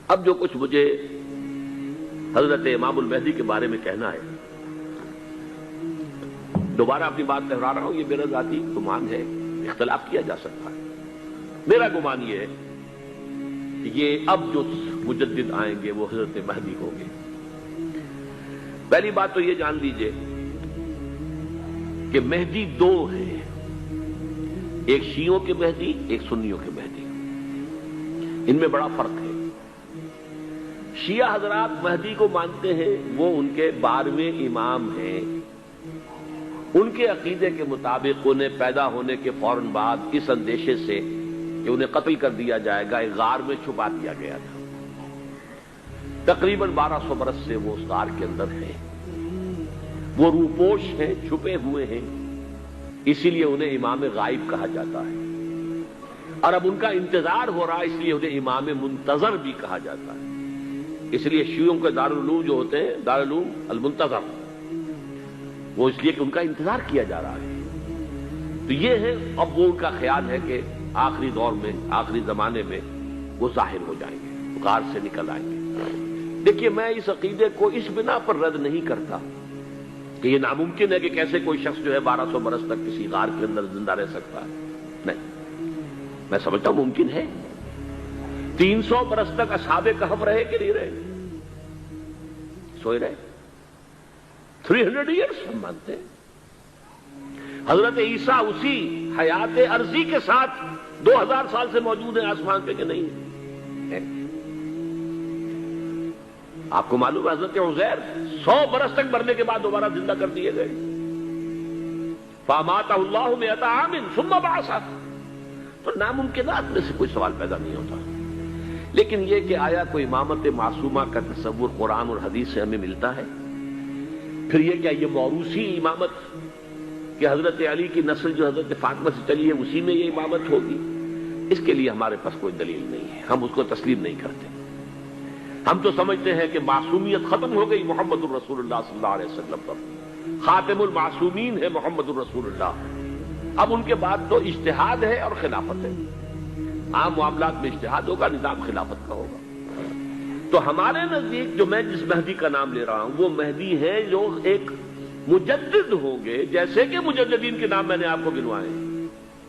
اب جو کچھ مجھے حضرت امام المہدی کے بارے میں کہنا ہے، دوبارہ اپنی بات دہرا رہا ہوں، یہ میرا ذاتی گمان ہے، اختلاف کیا جا سکتا ہے۔ میرا گمان یہ ہے کہ یہ اب جو مجدد آئیں گے وہ حضرت مہدی ہوں گے۔ پہلی بات تو یہ جان لیجئے کہ مہدی دو ہیں، ایک شیعوں کے مہدی، ایک سنیوں کے مہدی، ان میں بڑا فرق ہے۔ شیعہ حضرات مہدی کو مانتے ہیں، وہ ان کے 12ویں امام ہیں، ان کے عقیدے کے مطابق انہیں پیدا ہونے کے فوراً بعد اس اندیشے سے کہ انہیں قتل کر دیا جائے گا ایک غار میں چھپا دیا گیا تھا۔ تقریباً 1200 برس سے وہ اس غار کے اندر ہیں، وہ روپوش ہیں، چھپے ہوئے ہیں، اسی لیے انہیں امام غائب کہا جاتا ہے، اور اب ان کا انتظار ہو رہا ہے، اس لیے انہیں امام منتظر بھی کہا جاتا ہے۔ اس لیے شیعوں کے دارالعلوم جو ہوتے ہیں، دارالعلوم المنتظر، وہ اس لیے کہ ان کا انتظار کیا جا رہا ہے۔ تو یہ ہے، اب وہ ان کا خیال ہے کہ آخری دور میں، آخری زمانے میں وہ ظاہر ہو جائیں گے، غار سے نکل آئیں گے۔ دیکھیے، میں اس عقیدے کو اس بنا پر رد نہیں کرتا کہ یہ ناممکن ہے کہ کیسے کوئی شخص جو ہے 1200 برس تک کسی غار کے اندر زندہ رہ سکتا ہے، نہیں، میں سمجھتا ہوں ممکن ہے۔ 300 برس تک اصحاب کہف رہے کہ نہیں رہے؟ سوئے رہے۔ 300 ایئرس ہم مانتے ہیں۔ حضرت عیسیٰ اسی حیات عرضی کے ساتھ 2000 سال سے موجود ہیں آسمان پہ کہ نہیں ہے؟ آپ کو معلوم ہے حضرت عزیر 100 برس تک مرنے کے بعد دوبارہ زندہ کر دیے گئے۔ فَأَمَاتَهُ اللَّهُ مِئَةَ عَامٍ ثُمَّ بَعَثَهُ۔ تو ناممکنات میں سے کوئی سوال پیدا نہیں ہوتا، لیکن یہ کہ آیا کوئی امامت معصومہ کا تصور قرآن اور حدیث سے ہمیں ملتا ہے؟ پھر یہ کیا یہ موروثی امامت کہ حضرت علی کی نسل جو حضرت فاطمہ سے چلی ہے اسی میں یہ امامت ہوگی؟ اس کے لیے ہمارے پاس کوئی دلیل نہیں ہے، ہم اس کو تسلیم نہیں کرتے۔ ہم تو سمجھتے ہیں کہ معصومیت ختم ہو گئی محمد الرسول اللہ صلی اللہ علیہ وسلم پر، خاتم المعصومین ہے محمد الرسول اللہ۔ اب ان کے بعد تو اجتہاد ہے اور خلافت ہے، عام معاملات میں اجتہاد ہوگا، نظام خلافت کا ہوگا۔ تو ہمارے نزدیک جو میں جس مہدی کا نام لے رہا ہوں وہ مہدی ہیں جو ایک مجدد ہوں گے، جیسے کہ مجددین کے نام میں نے آپ کو گنوائے،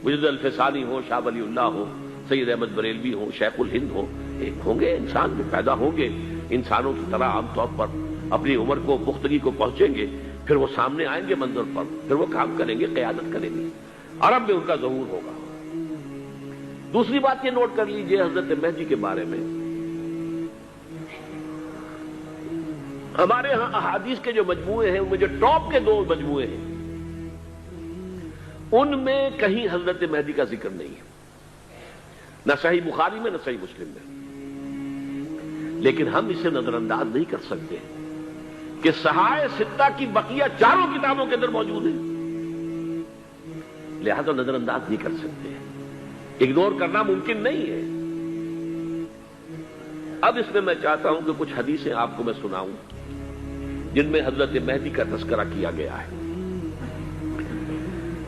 مجدد الفسانی ہو، شاہ ولی اللہ ہو، سید احمد بریلوی ہو، شیخ الہند ہو، ایک ہوں گے انسان جو پیدا ہوں گے انسانوں کی طرح، عام طور پر اپنی عمر کو، پختگی کو پہنچیں گے، پھر وہ سامنے آئیں گے منظر پر، پھر وہ کام کریں گے، قیادت کریں گے، عرب میں ان کا ظہور ہوگا۔ دوسری بات یہ نوٹ کر لیجئے حضرت مہدی کے بارے میں، ہمارے ہاں احادیث کے جو مجموعے ہیں ان میں جو ٹاپ کے 2 مجموعے ہیں ان میں کہیں حضرت مہدی کا ذکر نہیں ہے، نہ صحیح بخاری میں نہ صحیح مسلم میں، لیکن ہم اسے نظر انداز نہیں کر سکتے کہ صحائح ستہ کی بقیہ 4 کتابوں کے اندر موجود ہیں، لہذا نظر انداز نہیں کر سکتے، اگنور کرنا ممکن نہیں ہے۔ اب اس میں چاہتا ہوں کہ کچھ حدیثیں آپ کو میں سناؤں جن میں حضرت مہدی کا تذکرہ کیا گیا ہے۔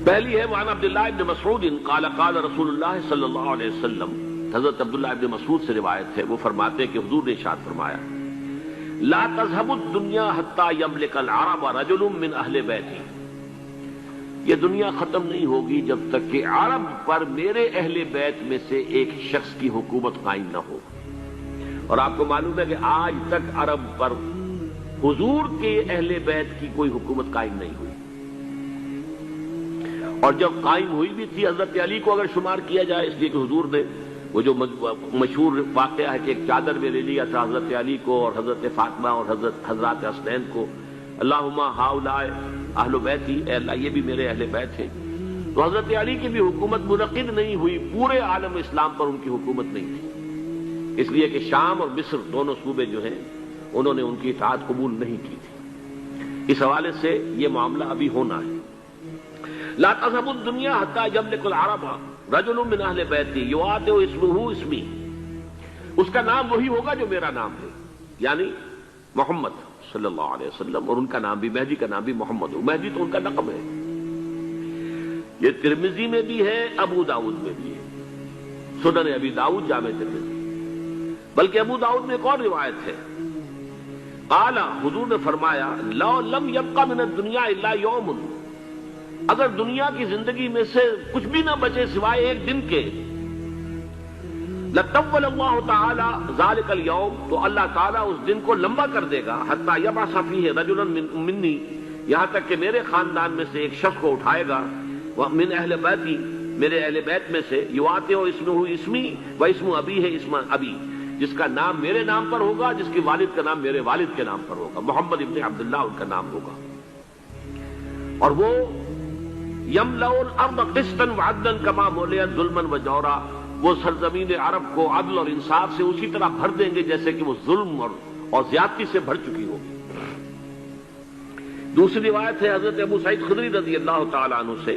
پہلی ہے وعن عبداللہ ابن مسعود قال قال رسول اللہ صلی اللہ علیہ وسلم، حضرت عبداللہ ابن مسعود سے روایت ہے، وہ فرماتے ہیں کہ حضور نے ارشاد فرمایا لا تذهب الدنيا حتى يملك العرب رجل من اہل بیتی، یہ دنیا ختم نہیں ہوگی جب تک کہ عرب پر میرے اہل بیت میں سے ایک شخص کی حکومت قائم نہ ہو۔ اور آپ کو معلوم ہے کہ آج تک عرب پر حضور کے اہل بیت کی کوئی حکومت قائم نہیں ہوئی، اور جب قائم ہوئی بھی تھی حضرت علی کو اگر شمار کیا جائے، اس لیے کہ حضور نے وہ جو مشہور واقعہ ہے کہ ایک چادر میں لے لیا تھا حضرت علی کو اور حضرت فاطمہ اور حضرات حسنین کو، اللہم ہؤلاء اہل بیتی، اے اللہ یہ بھی میرے اہل بیت ہیں، تو حضرت علی کی بھی حکومت منعقد نہیں ہوئی، پورے عالم اسلام پر ان کی حکومت نہیں تھی، اس لیے کہ شام اور مصر دونوں صوبے جو ہیں انہوں نے ان کی اطاعت قبول نہیں کی تھی۔ اس حوالے سے یہ معاملہ ابھی ہونا ہے۔ لا تذهب الدنيا حتى يملك العرب رجل من اہل بیتی یؤاتئ اسمہ اسمی، اس کا نام وہی ہوگا جو میرا نام ہے، یعنی محمد صلی اللہ علیہ وسلم، اور ان کا نام بھی، مہدی کا نام بھی محمد ہو، مہدی تو ان کا لقب ہے۔ یہ ترمذی میں بھی ہے، ابو داؤد میں بھی ہے، سنن ابی داؤد، جامع ترمذی۔ بلکہ ابو داؤد میں ایک اور روایت ہے، قال حضور نے فرمایا لو لم يبق من الدنيا الا يوم، اگر دنیا کی زندگی میں سے کچھ بھی نہ بچے سوائے ایک دن کے، لطول اللہ تعالی ذلك اليوم، تو اللہ تعالیٰ اس دن کو لمبا کر دے گا، حتی یبعث فیہ رجلا منی، یہاں تک کہ میرے خاندان میں سے ایک شخص کو اٹھائے گا، من اہل بیتی، میرے اہل بیت میں سے، یواطئ اسمہ اسمی و اسم ابی ہے اسم ابی، جس کا نام میرے نام پر ہوگا، جس کے والد کا نام میرے والد کے نام پر ہوگا، محمد ابن عبداللہ ان کا نام ہوگا، اور وہ یملأ الارض قسطا وعدلا کما ملئت ظلما وجورا، وہ سرزمین عرب کو عدل اور انصاف سے اسی طرح بھر دیں گے جیسے کہ وہ ظلم اور زیادتی سے بھر چکی ہوگی۔ دوسری روایت ہے حضرت ابو سعید خدری رضی اللہ تعالی عنہ سے،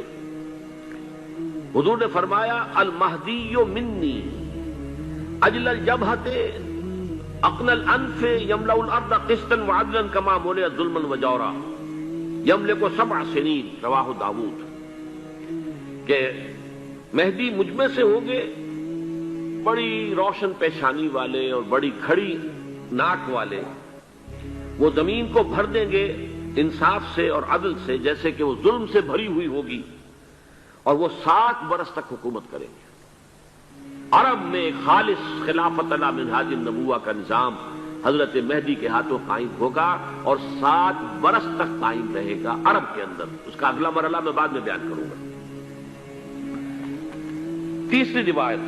حضور نے فرمایا المہدی منی اجل الجبہۃ اقن الانف یملأ الارض قسطا وعدلا کما ملئت ظلما وجورا یملک 7 سنین، رواہ داؤد، کہ مہدی مجھ میں سے ہوں گے بڑی روشن پیشانی والے اور بڑی کھڑی ناک والے، وہ زمین کو بھر دیں گے انصاف سے اور عدل سے جیسے کہ وہ ظلم سے بھری ہوئی ہوگی، اور وہ 7 برس تک حکومت کریں گے۔ عرب میں خالص خلافت علی منہاج النبوہ کا نظام حضرت مہدی کے ہاتھوں قائم ہوگا اور 7 برس تک قائم رہے گا عرب کے اندر، اس کا اگلا مرحلہ میں بعد میں بیان کروں گا۔ تیسری روایت،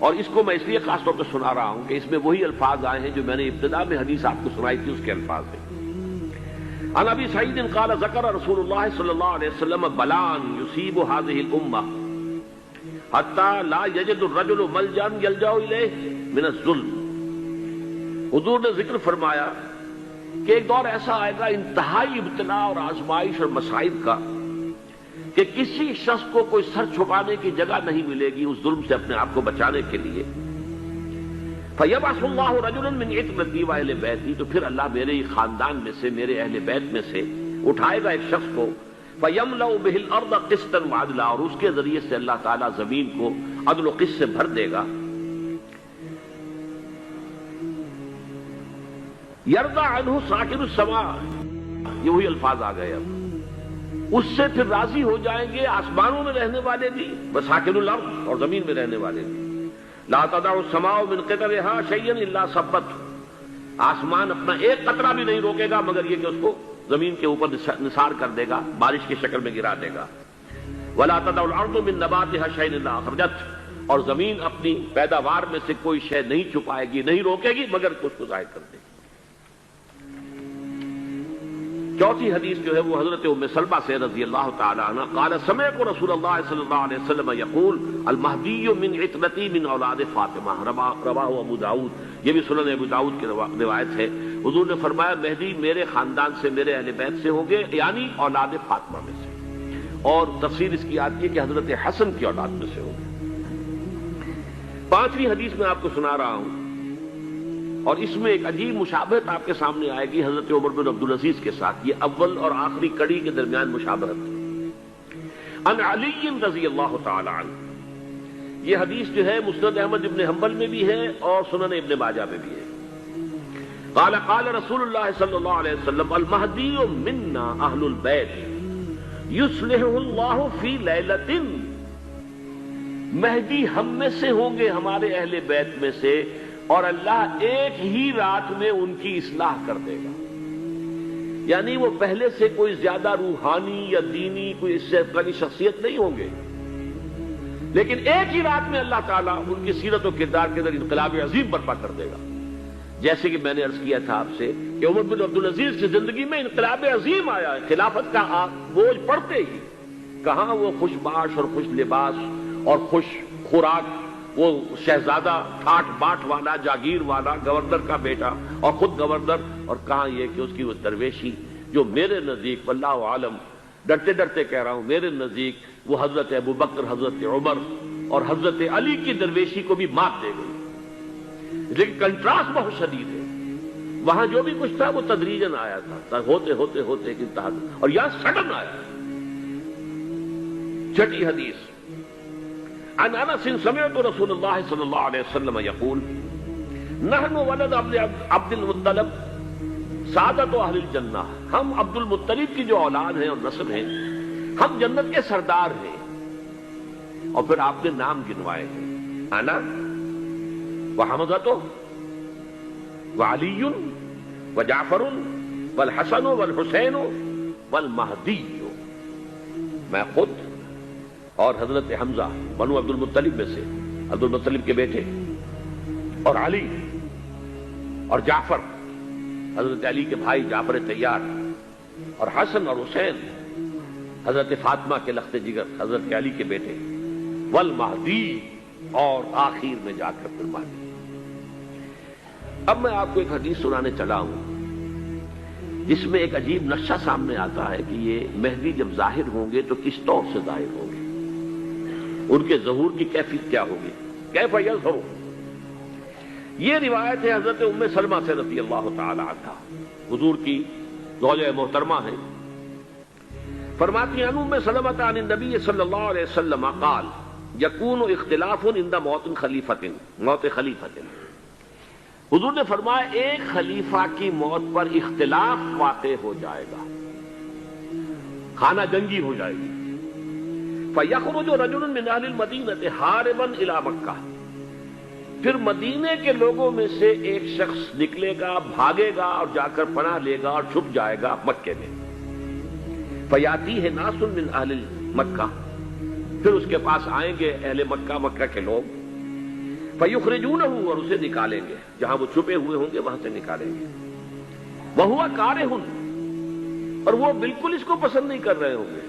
اور اس کو میں اس لیے خاص طور پہ سنا رہا ہوں کہ اس میں وہی الفاظ آئے ہیں جو میں نے ابتدا میں حدیث آپ کو سنائی تھی، اس کے الفاظ ہیں۔ عن ابی سعید قال ذکر رسول اللہ صلی اللہ علیہ وسلم بلاء یصیب هذه الامہ حتی لا یجد الرجل ملجا یلجا الیہ من الظلم، حضور نے ذکر فرمایا کہ ایک دور ایسا آئے گا انتہائی ابتلا اور آزمائش اور مصائب کا کہ کسی شخص کو کوئی سر چھپانے کی جگہ نہیں ملے گی اس ظلم سے اپنے آپ کو بچانے کے لیے۔ فَيَبْعَثُ اللَّهُ رَجُلًا مِّنْ عِتْرَتِي وَأَهْلِ بَيْتِي، تو پھر اللہ میرے ہی خاندان میں سے، میرے اہل بیت میں سے اٹھائے گا ایک شخص کو، فَيَمْلَأُ بِهِ الْأَرْضَ قِسْطًا وَعَدْلًا، اور اس کے ذریعے سے اللہ تعالیٰ زمین کو عدل و قسط سے بھر دے گا۔ يَرْضَى عَنْهُ سَاكِنُ السَّمَاءِ، یہ وہی الفاظ آ گئے، اب اس سے پھر راضی ہو جائیں گے آسمانوں میں رہنے والے بھی، وَسَاكِنُ الْأَرْضِ، اور زمین میں رہنے والے بھی۔ لا تدع السماء من قطرها شيئا الا ثبت، آسمان اپنا ایک قطرہ بھی نہیں روکے گا مگر یہ کہ اس کو زمین کے اوپر نثار کر دے گا، بارش کی شکل میں گرا دے گا۔ ولا تدع الارض من نباتها شيئا الا اخرجت، اور زمین اپنی پیداوار میں سے کوئی شے نہیں چھپائے گی، نہیں روکے گی مگر اس کو ظاہر کر دے گی۔ چوتھی حدیث جو ہے وہ حضرت ام سلمہ سے رضی اللہ تعالی عنہ قال سمعت رسول اللہ صلی اللہ علیہ وسلم یقول المہدی من عترتی من اولاد فاطمہ، رواہ ابو داؤد، یہ بھی سنن ابو داؤد کی روایت ہے۔ حضور نے فرمایا مہدی میرے خاندان سے، میرے اہل بیت سے ہوں گے، یعنی اولاد فاطمہ میں سے، اور تفسیر اس کی آتی ہے کہ حضرت حسن کی اولاد میں سے ہوں گے۔ پانچویں حدیث میں آپ کو سنا رہا ہوں، اور اس میں ایک عجیب مشابہت آپ کے سامنے آئے گی حضرت عمر بن عبدالعزیز کے ساتھ، یہ اول اور آخری کڑی کے درمیان مشابہت۔ عن علی رضی اللہ تعالی عنہ، یہ حدیث جو ہے مسند احمد ابن حنبل میں بھی ہے اور سنن ابن ماجہ میں بھی ہے۔ قال قال رسول اللہ صلی اللہ علیہ وسلم المہدی منا اہل البیت یصلحہ اللہ فی لیلۃ، مہدی ہم میں سے ہوں گے، ہمارے اہل بیت میں سے، اور اللہ ایک ہی رات میں ان کی اصلاح کر دے گا، یعنی وہ پہلے سے کوئی زیادہ روحانی یا دینی کوئی اس سے بڑی شخصیت نہیں ہوں گے، لیکن ایک ہی رات میں اللہ تعالیٰ ان کی سیرت و کردار کے اندر انقلاب عظیم برپا کر دے گا۔ جیسے کہ میں نے عرض کیا تھا آپ سے کہ عمر بن عبدالعزیز کی زندگی میں انقلاب عظیم آیا ہے، خلافت کا بوجھ پڑتے ہی کہاں وہ خوش باش اور خوش لباس اور خوش خوراک، وہ شہزادہ ٹھاٹ باٹ والا، جاگیر والا، گورنر کا بیٹا اور خود گورنر، اور کہاں یہ کہ اس کی وہ درویشی جو میرے نزدیک واللہ عالم، ڈرتے ڈرتے کہہ رہا ہوں، میرے نزدیک وہ حضرت ابو بکر، حضرت عمر اور حضرت علی کی درویشی کو بھی مات دے گئی، لیکن کنٹراسٹ بہت شدید ہے۔ وہاں جو بھی کچھ تھا وہ تدریجاً آیا تھا، ہوتے ہوتے ہوتے ایک انتہا، اور یہاں سڈن آیا۔ چھٹی حدیث عن انس سمعت رسول اللہ صلی اللہ علیہ وسلم یقول نحن ولد عبد المطلب سعادت و اہل الجنہ، ہم عبد المطلب کی جو اولاد ہیں اور نسل ہیں، ہم جنت کے سردار ہیں۔ اور پھر آپ نے نام گنوائے ہیں، انا وحمزۃ وعلی وجعفر والحسن والحسین والمہدی، میں خود اور حضرت حمزہ بنو عبد المطلب میں سے، عبد المطلب کے بیٹے، اور علی اور جعفر حضرت علی کے بھائی جعفر طیار، اور حسن اور حسین حضرت فاطمہ کے لخت جگر حضرت علی کے بیٹے، والمہدی، اور آخر میں جا کر پھر مہدی۔ اب میں آپ کو ایک حدیث سنانے چلا ہوں جس میں ایک عجیب نقشہ سامنے آتا ہے کہ یہ مہدی جب ظاہر ہوں گے تو کس طور سے ظاہر ہوں گے، ان کے ظہور کی کیفیت کیا ہوگی، کیف یظہر۔ یہ روایت ہے حضرت ام سلمہ سے رضی اللہ تعالی عنہا، حضور کی زوجہ محترمہ ہیں، فرماتی ہیں ام سلمہ عن النبی صلی اللہ علیہ وسلم قال یکون اختلاف عند موت خلیفۃ، موت خلیفۃ، حضور نے فرمایا ایک خلیفہ کی موت پر اختلاف واقع ہو جائے گا، خانہ جنگی ہو جائے گی۔ فَيَخْرُجُ رَجُلٌ مِّنْ أَهْلِ الْمَدِينَةِ هَارِبًا إِلَىٰ مَكَّةَ، پھر مدینے کے لوگوں میں سے ایک شخص نکلے گا، بھاگے گا اور جا کر پناہ لے گا اور چھپ جائے گا مکے میں۔ فَيَأْتِيهِ نَاسٌ مِّنْ أَهْلِ مَكَّةِ، پھر اس کے پاس آئیں گے اہل مکہ، مکہ کے لوگ، فَيُخْرِجُونَهُ، اور اسے نکالیں گے، جہاں وہ چھپے ہوئے ہوں گے وہاں سے نکالیں گے، وَهُوَ كَارِهٌ، اور وہ بالکل اس کو پسند نہیں کر رہے ہوں گے،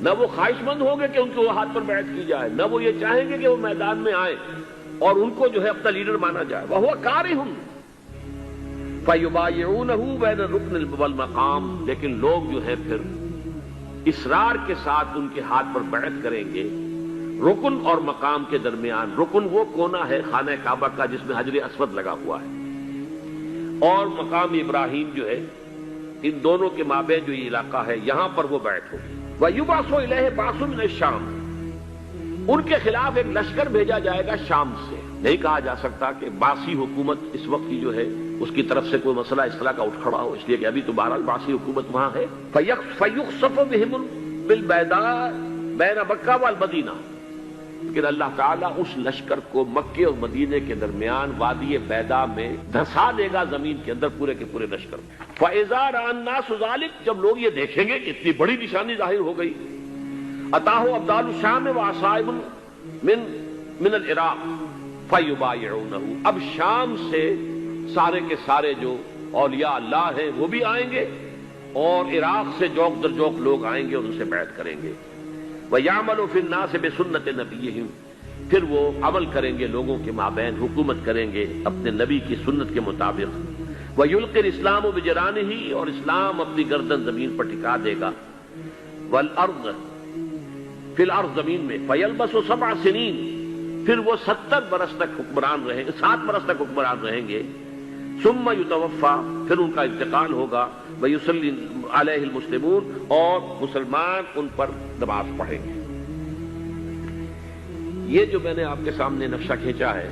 نہ وہ خواہش مند ہوں گے کہ ان کے وہ ہاتھ پر بیعت کی جائے، نہ وہ یہ چاہیں گے کہ وہ میدان میں آئیں اور ان کو جو ہے اپنا لیڈر مانا جائے، وَهُوَ كَارِهٌ فَيُبَايِعُونَهُ بَيْنَ الرُّكْنِ وَالْمَقَامِ، لیکن لوگ جو ہے پھر اصرار کے ساتھ ان کے ہاتھ پر بیعت کریں گے رکن اور مقام کے درمیان۔ رکن وہ کونا ہے خانہ کعبہ کا جس میں حجر اسود لگا ہوا ہے، اور مقام ابراہیم جو ہے، ان دونوں کے مابین جو یہ علاقہ ہے یہاں پر وہ بیعت ہوگی۔ وَيُبْعَثُ إِلَيْهِ بَعْثٌ مِّنَ الشَّامِ، ان کے خلاف ایک لشکر بھیجا جائے گا شام سے۔ نہیں کہا جا سکتا کہ باسی حکومت اس وقت کی جو ہے اس کی طرف سے کوئی مسئلہ اس طرح کا اٹھ کھڑا ہو، اس لیے کہ ابھی تو بہرحال باسی حکومت وہاں ہے۔ فَيُخْسَفُ بِهِمُ بِالْبَيْضَاءِ بَيْنَ مَكَّةَ وَالْمَدِينَةِ، لیکن اللہ تعالیٰ اس لشکر کو مکے اور مدینے کے درمیان وادی بیضاء میں دھسا دے گا زمین کے اندر، پورے کے پورے لشکر میں۔ فَإِذَا رَأَى النَّاسُ ذَلِكَ، جب لوگ یہ دیکھیں گے کہ اتنی بڑی نشانی ظاہر ہو گئی، أَتَاهُ أَبْدَالُ الشَّامِ وَعَصَائِبٌ مِّنَ الْعِرَاقِ فَيُبَايِعُونَهُ، اب شام سے سارے کے سارے جو اولیاء اللہ ہیں وہ بھی آئیں گے، اور عراق سے جوک در جوک لوگ آئیں گے اور ان سے بیعت کریں گے۔ وَيَعْمَلُ فِي النَّاسِ بِسُنَّةِ نَبِيِّهِمْ، پھر وہ عمل کریں گے لوگوں کے مابین، حکومت کریں گے اپنے نبی کی سنت کے مطابق۔ وَيُلْقِي الْإِسْلَامُ بِجَرَانِهِ، اور اسلام اپنی گردن زمین پر ٹکا دے گا۔ وَالْأَرْض فِي الْأَرْض، زمین میں۔ فَيَلْبَسُ 7 سنین، پھر وہ 70 برس تک حکمران رہیں گے، 7 برس تک حکمران رہیں گے۔ ثُمَّ يُتَوَفَّى، پھر ان کا انتقال ہوگا۔ وَيُصَلِّي عَلَيْهِ الْمُسْلِمُونَ، اور مسلمان ان پر نماز پڑھیں گے۔ یہ جو میں نے آپ کے سامنے نقشہ کھینچا ہے،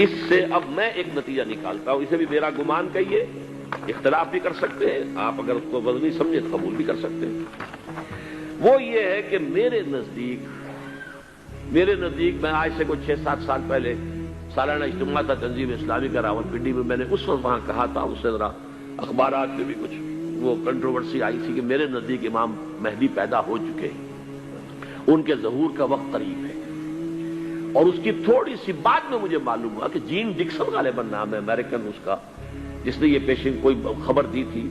اس سے اب میں ایک نتیجہ نکالتا ہوں، اسے بھی میرا گمان کہیے، اختلاف بھی کر سکتے ہیں آپ، اگر اس کو وزنی سمجھے تو قبول بھی کر سکتے ہیں۔ وہ یہ ہے کہ میرے نزدیک میں آج سے کوئی 6-7 سال پہلے سالانہ اجتماع تھا تنظیم اسلامی کا راولپنڈی میں، میں نے اس وقت وہاں کہا تھا، اس سے ذرا اخبارات میں بھی کچھ وہ کنٹروورسی آئی تھی کہ میرے نزدیک امام مہدی پیدا ہو چکے ہیں، ان کے ظہور کا وقت قریب ہے۔ اور اس کی تھوڑی سی بعد میں مجھے معلوم ہوا کہ جین ڈکسن غالباً نام ہے امریکن اس کا، جس نے یہ پیشن کوئی خبر دی تھی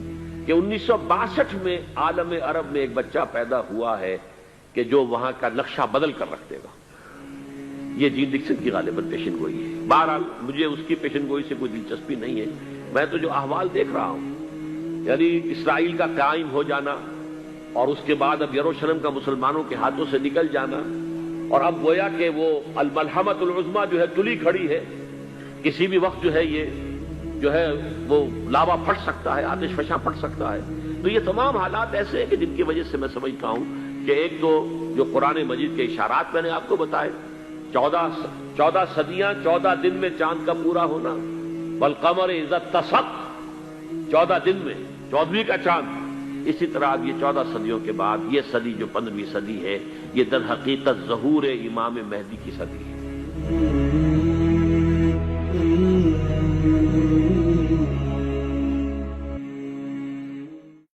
کہ 1962 میں عالم عرب میں ایک بچہ پیدا ہوا ہے کہ جو وہاں کا نقشہ بدل کر رکھ دے گا۔ یہ جین ڈکسن کی غالباً پیشن گوئی ہے۔ بہرحال مجھے اس کی پیشن گوئی سے کوئی دلچسپی نہیں ہے، میں تو جو احوال دیکھ رہا ہوں، یعنی اسرائیل کا قائم ہو جانا، اور اس کے بعد اب یروشلم کا مسلمانوں کے ہاتھوں سے نکل جانا، اور اب گویا کہ وہ الملحمۃ العظمیٰ جو ہے تلی کھڑی ہے، کسی بھی وقت جو ہے یہ جو ہے وہ لاوا پھٹ سکتا ہے، آتش فشاں پھٹ سکتا ہے۔ تو یہ تمام حالات ایسے ہیں کہ جن کی وجہ سے میں سمجھتا ہوں کہ ایک تو جو قرآن مجید کے اشارات میں نے آپ کو بتائے، 14 صدیاں 14 دن میں چاند کا پورا ہونا، والقمر اذا اتسق 14 دن میں 14ویں کا چاند۔ اسی طرح اب یہ 14 صدیوں کے بعد یہ صدی جو 15ویں صدی ہے، یہ در حقیقت ظہور امام مہدی کی صدی ہے۔